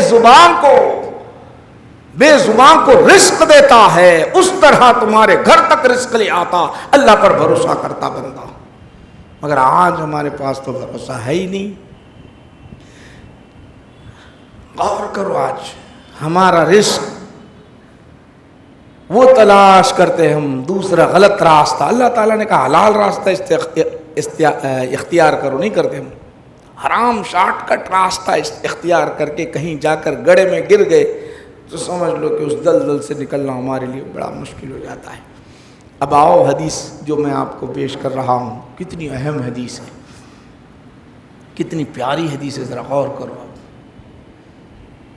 زبان کو رزق دیتا ہے، اس طرح تمہارے گھر تک رزق لے آتا اللہ پر بھروسہ کرتا بندہ۔ مگر آج ہمارے پاس تو بھروسہ ہے ہی نہیں۔ غور کرو، آج ہمارا رزق وہ تلاش کرتے ہم دوسرا غلط راستہ، اللہ تعالیٰ نے کہا حلال راستہ اختیار کرو، نہیں کرتے ہم، حرام شارٹ کٹ راستہ اختیار کر کے کہیں جا کر گڑھے میں گر گئے تو سمجھ لو کہ اس دلدل سے نکلنا ہمارے لیے بڑا مشکل ہو جاتا ہے۔ اب آؤ، حدیث جو میں آپ کو پیش کر رہا ہوں کتنی اہم حدیث ہے، کتنی پیاری حدیث ہے، ذرا غور کرو۔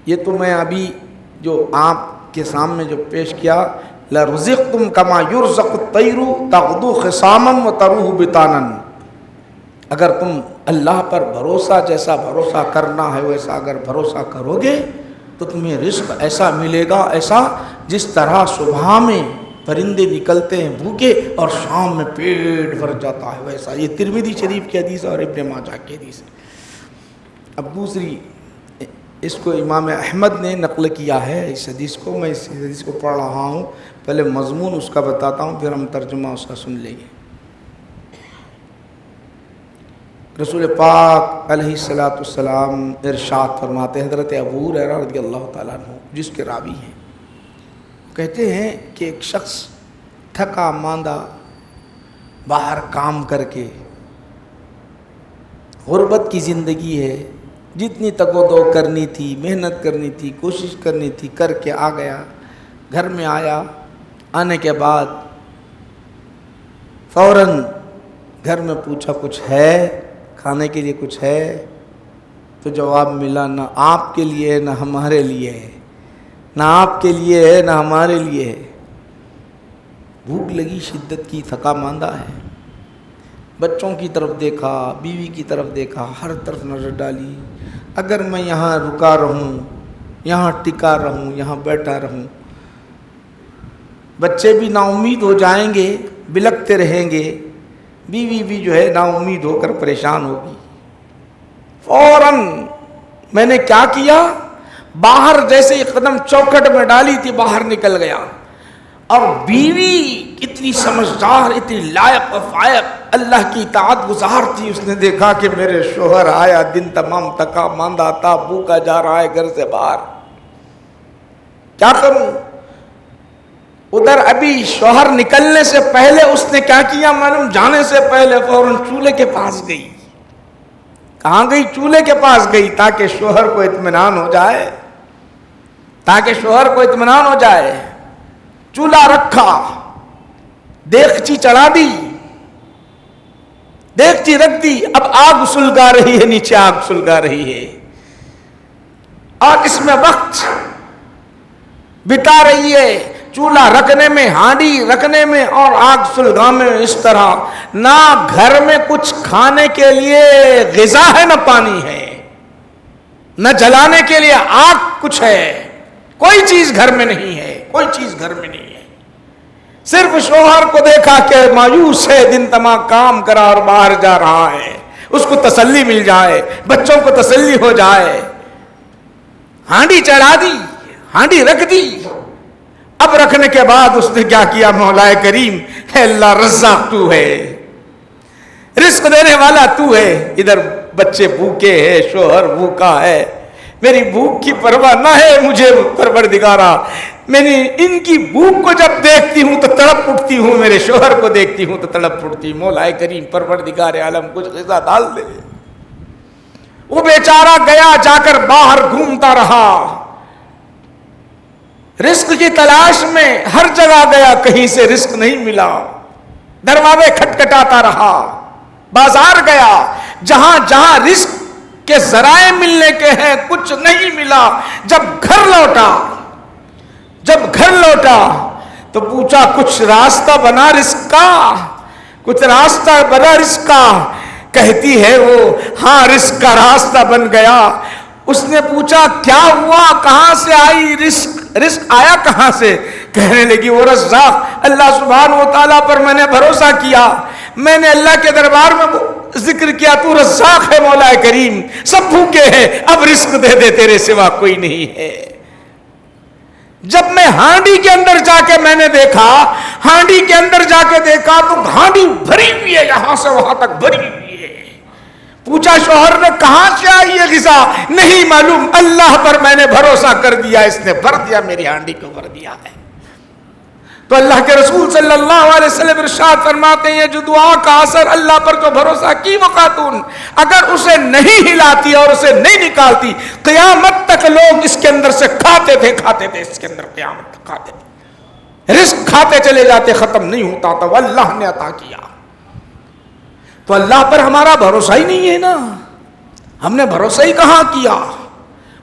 یہ تو میں ابھی جو آپ کے سامنے جو پیش کیا، لَرُزِقْتُمْ كَمَا يُرْزَقُ الطَّيْرُ تَغْدُو خِصَامًا وَتَرُوحُ بِطَانًا، اگر تم اللہ پر بھروسہ جیسا بھروسہ کرنا ہے ویسا اگر بھروسہ کرو گے تو تمہیں رزق ایسا ملے گا، ایسا جس طرح صبح میں پرندے نکلتے ہیں بھوکے اور شام میں پیٹ بھر جاتا ہے ویسا۔ یہ ترمذی شریف کی حدیث اور ابن ماجہ کی حدیث ہے۔ اب دوسری، اس کو امام احمد نے نقل کیا ہے اس حدیث کو، میں اس حدیث کو پڑھ رہا ہوں، پہلے مضمون اس کا بتاتا ہوں پھر ہم ترجمہ اس کا سن لیں گے۔ رسول پاک علیہ السلام ارشاد فرماتے ہیں، حضرت ابو ہریرہ رضی اللہ تعالیٰ عنہ جس کے راوی ہیں، کہتے ہیں کہ ایک شخص تھکا ماندہ باہر کام کر کے، غربت کی زندگی ہے، جتنی تگ و دو کرنی تھی، محنت کرنی تھی، کوشش کرنی تھی، کر کے آ گیا، گھر میں آیا، آنے کے بعد فوراً گھر میں پوچھا کچھ ہے کھانے کے لیے، کچھ ہے؟ تو جواب ملا، نہ آپ کے لیے ہے نہ ہمارے لیے ہے، نہ آپ کے لیے ہے نہ ہمارے لیے ہے۔ بھوک لگی شدت کی، تھکا ماندہ ہے، بچوں کی طرف دیکھا، بیوی کی طرف دیکھا، ہر طرف نظر ڈالی، اگر میں یہاں رکا رہوں، یہاں ٹکا رہوں، یہاں بیٹھا رہوں، بچے بھی نا امید ہو جائیں گے، بلکتے رہیں گے، بیوی بھی جو ہے نا امید ہو کر پریشان ہوگی۔ فوراً میں نے کیا کیا، باہر جیسے ایک قدم چوکھٹ میں ڈالی تھی باہر نکل گیا، اور بیوی اتنی سمجھدار، اتنی لائق و فائق، اللہ کی اطاعت گزار تھی، اس نے دیکھا کہ میرے شوہر آیا، دن تمام تھکا ماندہ تھا، بھوکا جا رہا ہے گھر سے باہر، کیا کروں؟ ادھر ابھی شوہر نکلنے سے پہلے اس نے کیا کیا معلوم، جانے سے پہلے فوراً چولہے کے پاس گئی۔ کہاں گئی؟ چولہے کے پاس گئی، تاکہ شوہر کو اطمینان ہو جائے، تاکہ شوہر کو اطمینان ہو جائے. چولہا رکھا, دیگچی چڑھا دی, دیگچی رکھ دی, اب آگ سلگا رہی ہے, نیچے آگ سلگا رہی ہے, اور اس میں وقت بتا رہی ہے. چولہا رکھنے میں, ہانڈی رکھنے میں اور آگ سلگانے میں اس طرح. نہ گھر میں کچھ کھانے کے لیے غذا ہے, نہ پانی ہے, نہ جلانے کے لیے آگ کچھ ہے, کوئی چیز گھر میں نہیں ہے, کوئی چیز گھر میں نہیں ہے. صرف شوہر کو دیکھا کہ مایوس ہے, دن تمام کام کرا اور باہر جا رہا ہے, اس کو تسلی مل جائے, بچوں کو تسلی ہو جائے. ہانڈی چڑھا دی, ہانڈی رکھ دی. اب رکھنے کے بعد اس نے کیا کیا؟ مولا کریم ہے اللہ رزاق تو ہے, رزق دینے والا تو ہے. ادھر بچے بھوکے ہیں, شوہر بھوکا ہے, میری بھوک کی پرواہ نہ ہے مجھے پروردگارا. میں نے ان کی بھوک کو جب دیکھتی ہوں تو تڑپ اٹھتی ہوں, میرے شوہر کو دیکھتی ہوں تو تڑپ اٹھتی ہوں. مولا کریم پروردگار عالم کچھ غذا ڈال دے. وہ بیچارہ گیا, جا کر باہر گھومتا رہا, رزق کی تلاش میں ہر جگہ گیا, کہیں سے رزق نہیں ملا. دروازے کھٹکھٹاتا رہا, بازار گیا, جہاں جہاں رزق کے ذرائع ملنے کے ہیں کچھ نہیں ملا. جب گھر لوٹا تو پوچھا کچھ راستہ بنا رزق کا, کچھ راستہ بنا رزق کا. کہتی ہے وہ ہاں رزق کا راستہ بن گیا. اس نے پوچھا کیا ہوا, کہاں سے آئی رزق, رزق آیا کہاں سے؟ کہنے لگی وہ رزاق اللہ سبحانہ و تعالیٰ پر میں نے بھروسہ کیا, میں نے اللہ کے دربار میں ذکر کیا تو رزاق ہے مولا کریم, سب بھوکے ہیں, اب رزق دے دے, تیرے سوا کوئی نہیں ہے. جب میں ہانڈی کے اندر جا کے میں نے دیکھا, ہانڈی کے اندر جا کے دیکھا تو ہانڈی بھری ہوئی ہے, یہاں سے وہاں تک بھری ہوئی ہے. پوچھا شوہر نے کہاں سے آئی یہ غذا؟ نہیں معلوم, اللہ پر میں نے بھروسہ کر دیا, اس نے بھر دیا, میری ہانڈی کو بھر دیا ہے. تو اللہ کے رسول صلی اللہ علیہ وسلم ارشاد فرماتے ہیں جو دعا کا اثر اللہ پر جو بھروسہ کی وہ خاتون اگر اسے نہیں ہلاتی اور اسے نہیں نکالتی, قیامت تک لوگ اس کے اندر سے کھاتے تھے, اس کے اندر قیامت تک کھاتے تھے, رزق کھاتے چلے جاتے, ختم نہیں ہوتا تھا. وہ اللہ نے عطا کیا. تو اللہ پر ہمارا بھروسہ ہی نہیں ہے نا. ہم نے بھروسہ ہی کہاں کیا؟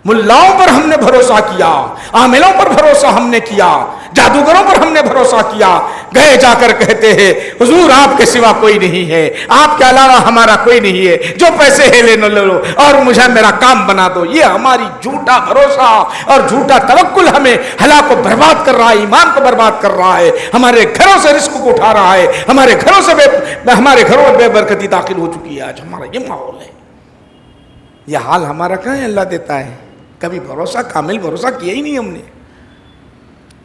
ملاؤں پر ہم نے بھروسہ کیا, عاملوں پر بھروسہ ہم نے کیا, جادوگروں پر ہم نے بھروسہ کیا. گئے جا کر کہتے ہیں حضور آپ کے سوا کوئی نہیں ہے, آپ کے علاوہ ہمارا کوئی نہیں ہے, جو پیسے ہے لے لو اور مجھے میرا کام بنا دو. یہ ہماری جھوٹا بھروسہ اور جھوٹا توکل ہمیں ہلاک کو برباد کر رہا ہے, ایمان کو برباد کر رہا ہے, ہمارے گھروں سے رزق کو اٹھا رہا ہے, ہمارے گھروں میں بے برکتی داخل ہو چکی ہے. آج ہمارا یہ ماحول ہے. یہ حال ہمارا کہاں ہے اللہ دیتا ہے. کبھی بھروسہ کامل بھروسہ کیا ہی نہیں ہم نے,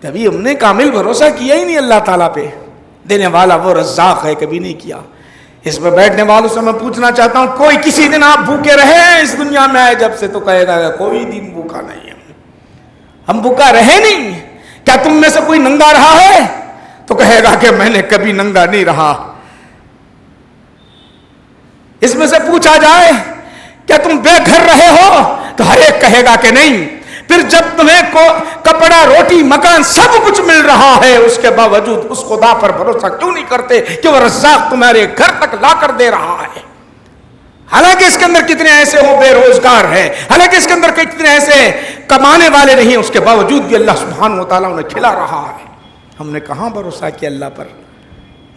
کبھی ہم نے کامل بھروسہ کیا ہی نہیں اللہ تعالیٰ پہ. دینے والا وہ رزاق ہے, کبھی نہیں کیا. اس میں بیٹھنے والوں سے میں پوچھنا چاہتا ہوں کوئی کسی دن آپ بھوکے رہے ہیں اس دنیا میں آئے جب سے؟ تو کہے گا کوئی دن بھوکا نہیں ہے, ہم بھوکا رہے نہیں. کیا تم میں سے کوئی ننگا رہا ہے؟ تو کہے گا کہ میں نے کبھی ننگا نہیں رہا. اس میں سے پوچھا جائے کیا تم بے گھر رہے ہو؟ تو ہر ایک کہے گا کہ نہیں. پھر جب تمہیں کپڑا روٹی مکان سب کچھ مل رہا ہے اس کے باوجود اس خدا پر بھروسہ کیوں نہیں کرتے کہ وہ رزاق تمہارے گھر تک لا کر دے رہا ہے؟ حالانکہ اس کے اندر کتنے ایسے ہو بے روزگار ہیں, حالانکہ اس کے اندر کتنے ایسے کمانے والے نہیں, اس کے باوجود بھی اللہ سبحانہ و تعالیٰ انہیں کھلا رہا ہے. ہم نے کہاں بھروسہ کیا اللہ پر؟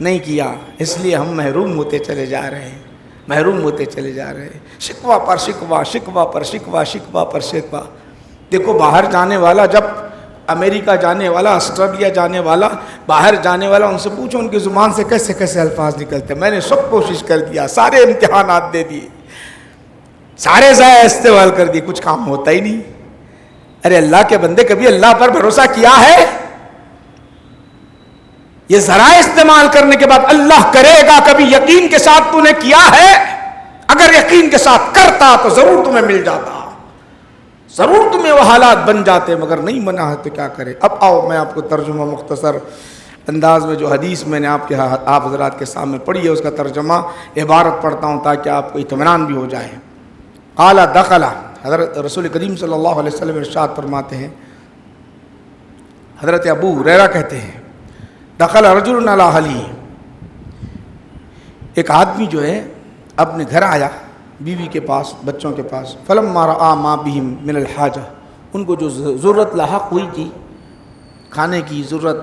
نہیں کیا. اس لیے ہم محروم ہوتے چلے جا رہے ہیں, محروم ہوتے چلے جا رہے ہیں. شکوہ پر شکوہ, شکوہ پر شکوہ, شکوہ پر شکوہ. دیکھو باہر جانے والا, جب امریکہ جانے والا, آسٹریلیا جانے والا, باہر جانے والا, ان سے پوچھو ان کی زبان سے کیسے کیسے الفاظ نکلتے. میں نے سب کوشش کر دیا, سارے امتحانات دے دیے, سارے ضائع استعمال کر دیے, کچھ کام ہوتا ہی نہیں. ارے اللہ کے بندے کبھی اللہ پر بھروسہ کیا ہے؟ یہ ذرائع استعمال کرنے کے بعد اللہ کرے گا, کبھی یقین کے ساتھ تو نے کیا ہے؟ اگر یقین کے ساتھ کرتا تو ضرور تمہیں مل جاتا, ضرور تمہیں وہ حالات بن جاتے, مگر نہیں بنا ہے تو کیا کرے. اب آؤ میں آپ کو ترجمہ مختصر انداز میں جو حدیث میں نے آپ حضرات کے سامنے پڑھی ہے اس کا ترجمہ عبارت پڑھتا ہوں تاکہ آپ کو اطمینان بھی ہو جائے. قال دخل, حضرت رسول کریم صلی اللہ علیہ وسلم ارشاد فرماتے ہیں حضرت ابو ہریرہ کہتے ہیں دخل رجل علی اہلہ، ایک آدمی جو ہے اپنے گھر آیا بیوی کے پاس، بچوں کے پاس، فلما رأى ما بهم من الحاجہ، ان کو جو ضرورت لاحق ہوئی تھی، کھانے کی ضرورت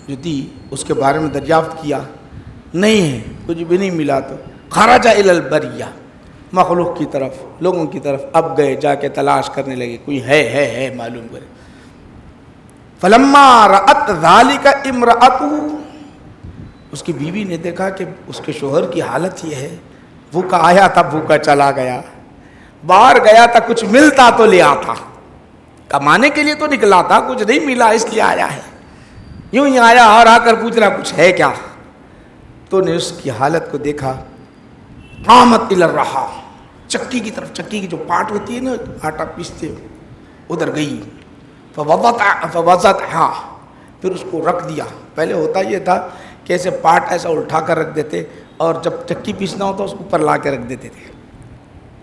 جو تھی اس کے بارے میں دریافت کیا، نہیں ہے، کچھ بھی نہیں ملا، تو خرج الی البریہ، مخلوق کی طرف، لوگوں کی طرف اب گئے، جا کے تلاش کرنے لگے، کوئی ہے معلوم کرے۔ فلما رأت ذلک امرأتہ، اس کی بیوی نے دیکھا کہ اس کے شوہر کی حالت یہ ہے، بھوکا آیا تھا بھوکا چلا گیا، باہر گیا تھا کچھ ملتا تو لے آتا، کمانے کے لیے تو نکلا تھا، کچھ نہیں ملا اس لیے آیا ہے، یوں ہی آیا اور آ کر پوچھ رہا کچھ ہے کیا، تو نے اس کی حالت کو دیکھا، قامت الی الرحا، چکی کی طرف، چکی کی جو پاٹ ہوتی ہے نا آٹا پیستے، ادھر گئی، فوضعتھا، پھر اس کو رکھ دیا۔ پہلے ہوتا یہ تھا کہ ایسے پاٹ ایسا اٹھا کر رکھ دیتے، اور جب چکی پیسنا ہو تو اس کو اوپر لا کے رکھ دیتے تھے،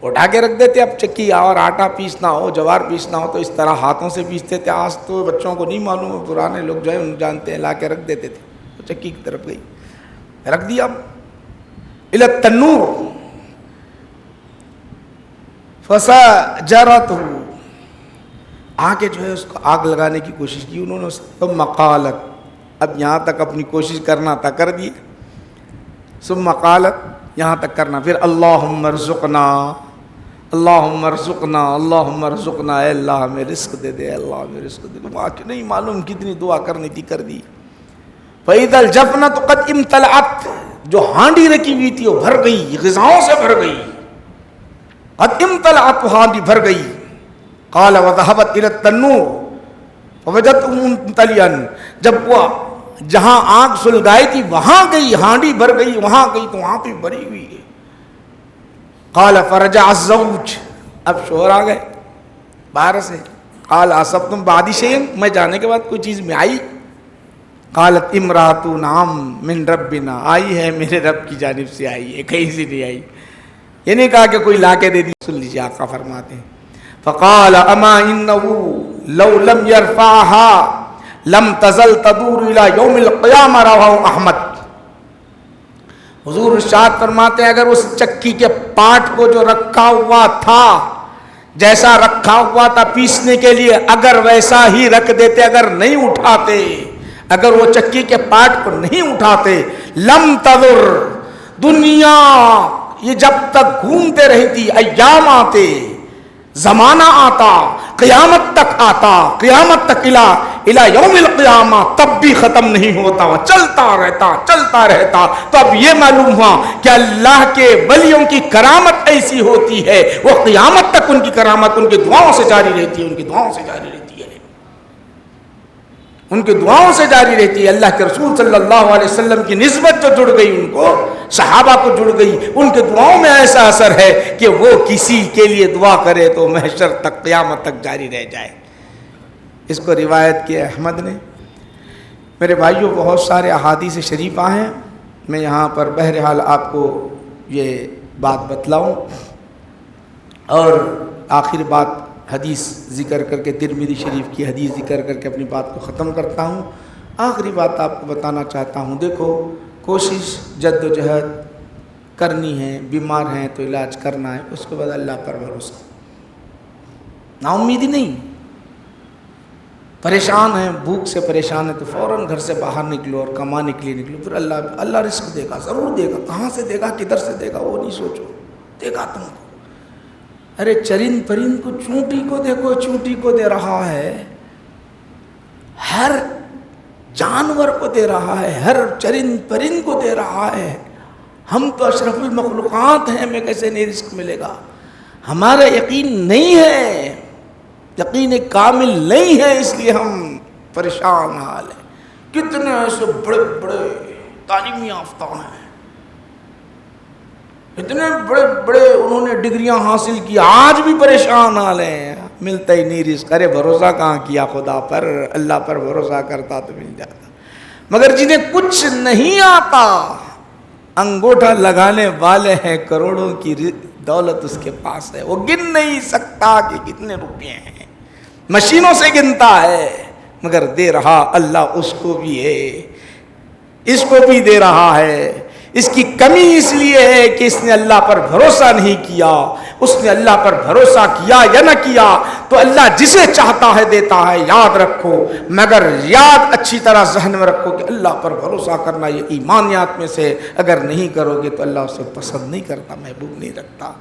اٹھا کے رکھ دیتے۔ اب چکی اور آٹا پیسنا ہو، جوار پیسنا ہو تو اس طرح ہاتھوں سے پیستے تھے، آج تو بچوں کو نہیں معلوم ہے، پرانے لوگ جو ہے ان جانتے ہیں، لا کے رکھ دیتے تھے، تو چکی کی طرف گئی، رکھ دیا الی التنور فسجرتہ، آگے جو ہے اس کو آگ لگانے کی کوشش کی انہوں نے، ثم قالت، اب یہاں تک اپنی کوشش کرنا تھا کر دی، ثم قالت، یہاں تک کرنا، پھر اللہم ارزقنا، اللہم ارزقنا، اللہم ارزقنا، اے اللہ ہمیں رزق دے دے، اللہ ہمیں رزق دے دے، وہاں نہیں معلوم کتنی دعا کرنی تھی، کر دی۔ فَإِذَا الْجَفْنَةُ قَدْ امْتَلَعَتْ، جو ہانڈی رکھی ہوئی تھی وہ بھر گئی، غذاؤں سے بھر گئی، قَدْ امْتَلَعَتْ، ہانڈی بھر گئی۔ قال وذهبت الى التنور فوجدته ممتلئا، جب وہ جہاں آگ سلگائی تھی وہاں گئی، ہانڈی بھر گئی، وہاں گئی تو وہاں پہ بھری ہوئی ہے۔ قال فرجع الزوج، اب شوہر آ گئے باہر سے، قال اصبتم بعد شيء، میں جانے کے بعد کوئی چیز میں آئی؟ قالت امرأۃ نعم من ربنا، آئی ہے میرے رب کی جانب سے آئی ہے، کہیں سے نہیں آئی، یہ نہیں کہا کہ کوئی لا کے دے دی۔ سن لیجیے آقا فرماتے ہیں فقال اما انه لو لم يرفعها لم تزل تدور الى يوم القیامہ، رواه احمد۔ حضور ارشاد فرماتے ہیں اگر اس چکی کے پاٹ کو جو رکھا ہوا تھا، جیسا رکھا ہوا تھا پیسنے کے لیے، اگر ویسا ہی رکھ دیتے، اگر نہیں اٹھاتے، اگر وہ چکی کے پاٹ کو نہیں اٹھاتے، لم تدور، دنیا یہ جب تک گھومتے رہتی، ایام آتے، زمانہ آتا، قیامت تک آتا، قیامت تک الى یوم القیامہ، تب بھی ختم نہیں ہوتا، وہ چلتا رہتا چلتا رہتا۔ تو اب یہ معلوم ہوا کہ اللہ کے ولیوں کی کرامت ایسی ہوتی ہے، وہ قیامت تک ان کی کرامت ان کی دعاؤں سے جاری رہتی ہے، ان کی دعاؤں سے جاری رہتی ہے، ان کی دعاؤں سے جاری رہتی ہے۔ اللہ کے رسول صلی اللہ علیہ وسلم کی نسبت جو جڑ گئی ان کو، صحابہ کو جڑ گئی، ان کے دعاؤں میں ایسا اثر ہے کہ وہ کسی کے لیے دعا کرے تو محشر تک، قیامت تک جاری رہ جائے۔ اس کو روایت کیا احمد نے۔ میرے بھائیوں بہت سارے احادیث شریفہ ہیں، میں یہاں پر بہرحال آپ کو یہ بات بتلاؤں، اور آخر بات حدیث ذکر کر کے، ترمذی شریف کی حدیث ذکر کر کے اپنی بات کو ختم کرتا ہوں۔ آخری بات آپ کو بتانا چاہتا ہوں، دیکھو کوشش جد و جہد کرنی ہے، بیمار ہیں تو علاج کرنا ہے، اس کے بعد اللہ پر بھروسہ، نا امیدی نہیں، پریشان ہیں، بھوک سے پریشان ہے تو فوراً گھر سے باہر نکلو اور کمانے کے لیے نکلو، پھر اللہ رزق دے گا، ضرور دے گا، کہاں سے دے گا، کدھر سے دے گا وہ نہیں سوچو، دے گا تم کو۔ ارے چرند پرند کو، چونٹی کو دیکھو، چونٹی کو دے رہا ہے، ہر جانور کو دے رہا ہے، ہر چرند پرند کو دے رہا ہے، ہم تو اشرف المخلوقات ہیں، ہمیں کیسے نہیں رزق ملے گا؟ ہمارا یقین نہیں ہے، یقین کامل نہیں ہے، اس لیے ہم پریشان حال ہیں۔ کتنے ایسے بڑے بڑے تعلیم یافتہ ہیں، اتنے بڑے بڑے انہوں نے ڈگریاں حاصل کی، آج بھی پریشان حال ہیں، ملتا ہی نہیں رزق۔ ارے بھروسہ کہاں کیا خدا پر، اللہ پر بھروسہ کرتا تو مل جاتا۔ مگر جنہیں کچھ نہیں آتا، انگوٹھا لگانے والے ہیں، کروڑوں کی دولت اس کے پاس ہے، وہ گن نہیں سکتا کہ کتنے روپے ہیں، مشینوں سے گنتا ہے، مگر دے رہا اللہ اس کو بھی ہے، اس کو بھی دے رہا ہے۔ اس کی کمی اس لیے ہے کہ اس نے اللہ پر بھروسہ نہیں کیا۔ اس نے اللہ پر بھروسہ کیا یا نہ کیا تو اللہ جسے چاہتا ہے دیتا ہے، یاد رکھو۔ مگر یاد اچھی طرح ذہن میں رکھو کہ اللہ پر بھروسہ کرنا یہ ایمانیات میں سے، اگر نہیں کرو گے تو اللہ اسے پسند نہیں کرتا، محبوب نہیں رکھتا۔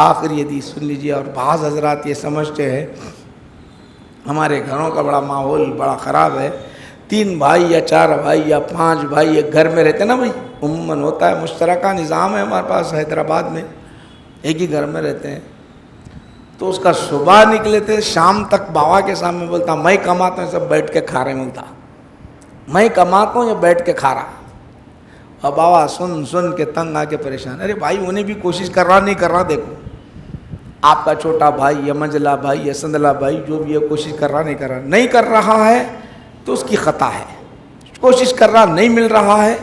آخری حدیث سن لیجیے۔ اور بعض حضرات یہ سمجھتے ہیں ہمارے گھروں کا بڑا ماحول بڑا خراب ہے، 3 بھائی یا 4 بھائی یا 5 بھائی ایک گھر میں رہتے ہیں نا بھائی، عموماً ہوتا ہے، مشترکہ نظام ہے ہمارے پاس حیدرآباد میں، ایک ہی گھر میں رہتے ہیں، تو اس کا صبح نکلے تھے شام تک بابا کے سامنے بولتا میں کماتا ہوں، سب بیٹھ کے کھا رہے، ملتا میں کماتا ہوں یا بیٹھ کے کھا رہا، اور بابا سن کے تنگ آ کے پریشان۔ ارے بھائی انہیں بھی کوشش کر رہا نہیں کر رہا، دیکھو آپ کا چھوٹا بھائی یا منجلا بھائی یا سندلا بھائی جو بھی ہے کوشش کر رہا نہیں کر رہا ہے تو اس کی خطا ہے، کوشش کر رہا نہیں مل رہا ہے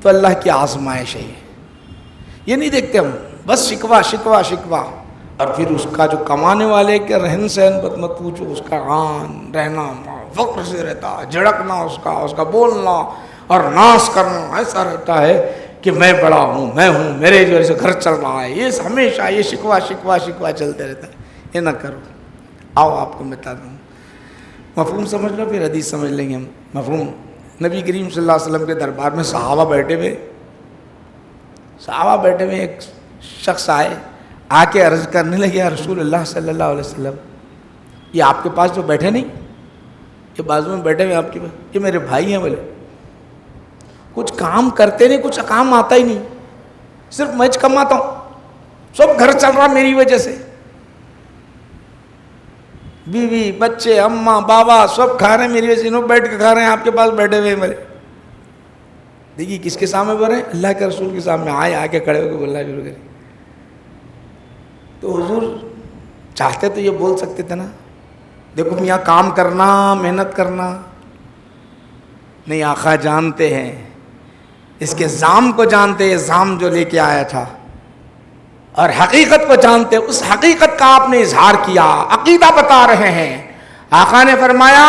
تو اللہ کی آزمائش ہے۔ یہ نہیں دیکھتے ہم، بس شکوہ شکوہ شکوہ، اور پھر اس کا جو کمانے والے کے رہن سہن مت پوچھو، اس کا آن رہنا فخر سے رہتا، جھڑکنا اس کا بولنا اور ناس کرنا ایسا رہتا ہے کہ میں بڑا ہوں، میں ہوں، میرے جو سے گھر چل رہا ہے، یہ ہمیشہ یہ شکوہ شکوہ شکوہ چلتے رہتا ہے۔ یہ نہ کرو۔ آؤ آپ کو بتا دوں، مفہوم سمجھ لو پھر حدیث سمجھ لیں گے ہم۔ مفہوم، نبی کریم صلی اللہ علیہ وسلم کے دربار میں صحابہ بیٹھے ہوئے، ایک شخص آئے، آ کے عرض کرنے لگے یا رسول اللہ صلی اللہ علیہ وسلم، یہ آپ کے پاس جو بیٹھے نہیں، یہ بازو میں بیٹھے ہوئے آپ کے پاس، یہ میرے بھائی ہیں، بولے کچھ کام کرتے نہیں، کچھ کام آتا ہی نہیں، صرف میں کماتا ہوں، سب گھر چل رہا میری وجہ سے، بیوی بچے اماں بابا سب کھا رہے ہیں میری وجہ سے، انہوں بیٹھ کے کھا رہے ہیں، آپ کے پاس بیٹھے ہوئے ہیں بولے۔ دیکھیے کس کے سامنے بول رہے ہیں؟ اللہ کے رسول کے سامنے آئے، آ کے کھڑے ہو کے بولنا شروع کرے۔ تو حضور چاہتے تو یہ بول سکتے تھے نا، دیکھو میاں کام کرنا محنت کرنا، نہیں آقا جانتے ہیں، اس کے زام کو جانتے ہیں، زام جو لے کے آیا تھا، اور حقیقت کو جانتے، اس حقیقت کا آپ نے اظہار کیا، عقیدہ بتا رہے ہیں۔ آقا نے فرمایا،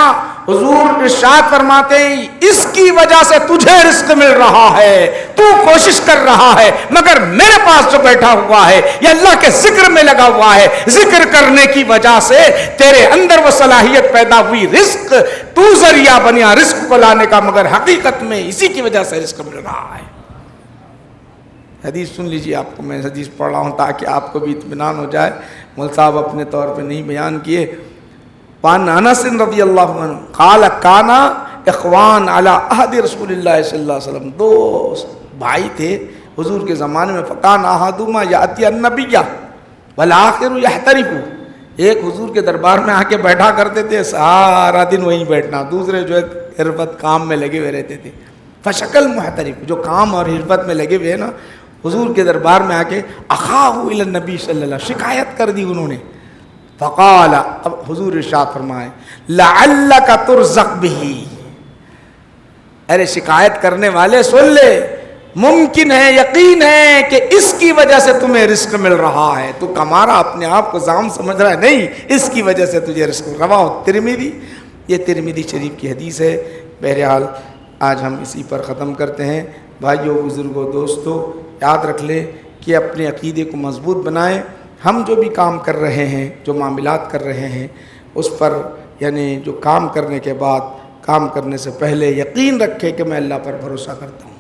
حضور ارشاد فرماتے ہیں اس کی وجہ سے تجھے رزق مل رہا ہے، تو کوشش کر رہا ہے، مگر میرے پاس جو بیٹھا ہوا ہے یہ اللہ کے ذکر میں لگا ہوا ہے، ذکر کرنے کی وجہ سے تیرے اندر وہ صلاحیت پیدا ہوئی، رزق تو ذریعہ بنیا رزق کو لانے کا، مگر حقیقت میں اسی کی وجہ سے رزق مل رہا ہے۔ حدیث سن لیجیے، آپ کو میں حدیث پڑھ رہا ہوں تاکہ آپ کو بھی اطمینان ہو جائے، مول صاحب اپنے طور پہ نہیں بیان کیے۔ وعن انس رضی اللہ عنہ قال کان اخوان علی عہد رسول اللہ صلی اللہ علیہ وسلم، 2 بھائی تھے حضور کے زمانے میں، فکان احدہما یاتی النبی والآخر یحترف، ایک حضور کے دربار میں آ کے بیٹھا کرتے تھے، سارا دن وہیں بیٹھنا، دوسرے جو ہے حرفت کام میں لگے ہوئے رہتے تھے، فشکل محترف، جو کام اور حرفت میں لگے ہوئے ہیں نا، حضور کے دربار میں آ کے اخاہ الی النبی صلی اللہ علیہ وسلم، شکایت کر دی انہوں نے، فقال، اب حضور ارشاد فرمائے لعلک ترزق بہ، ارے شکایت کرنے والے سن لے، ممکن ہے یقین ہے کہ اس کی وجہ سے تمہیں رزق مل رہا ہے، تو کما رہا اپنے آپ کو زام سمجھ رہا ہے، نہیں، اس کی وجہ سے تجھے رزق، رواہ ترمذی، یہ ترمذی شریف کی حدیث ہے۔ بہرحال آج ہم اسی پر ختم کرتے ہیں۔ بھائیوں بزرگوں دوستوں، یاد رکھ لیں کہ اپنے عقیدے کو مضبوط بنائیں، ہم جو بھی کام کر رہے ہیں، جو معاملات کر رہے ہیں، اس پر یعنی جو کام کرنے کے بعد، کام کرنے سے پہلے یقین رکھیں کہ میں اللہ پر بھروسہ کرتا ہوں۔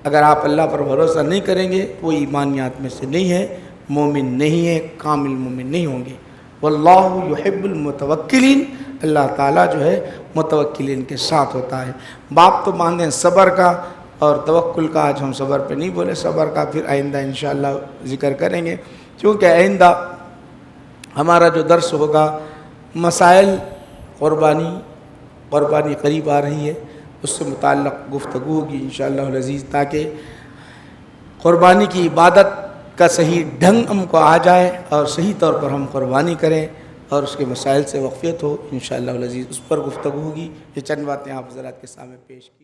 اگر آپ اللہ پر بھروسہ نہیں کریں گے وہ ایمانیات میں سے نہیں ہے، مومن نہیں ہے، کامل مومن نہیں ہوں گے۔ واللہ یحب المتوکلین، اللہ تعالیٰ جو ہے متوکلین کے ساتھ ہوتا ہے۔ باپ تو باندھیں صبر کا اور توکل کا، آج ہم صبر پہ نہیں بولے، صبر کا پھر آئندہ انشاءاللہ ذکر کریں گے، کیونکہ آئندہ ہمارا جو درس ہوگا مسائل قربانی قریب آ رہی ہے، اس سے متعلق گفتگو ہوگی انشاءاللہ العزیز، تاکہ قربانی کی عبادت کا صحیح ڈھنگ ہم کو آ جائے اور صحیح طور پر ہم قربانی کریں اور اس کے مسائل سے واقفیت ہو انشاءاللہ العزیز، اس پر گفتگو ہوگی۔ یہ چند باتیں آپ حضرات کے سامنے پیش کی۔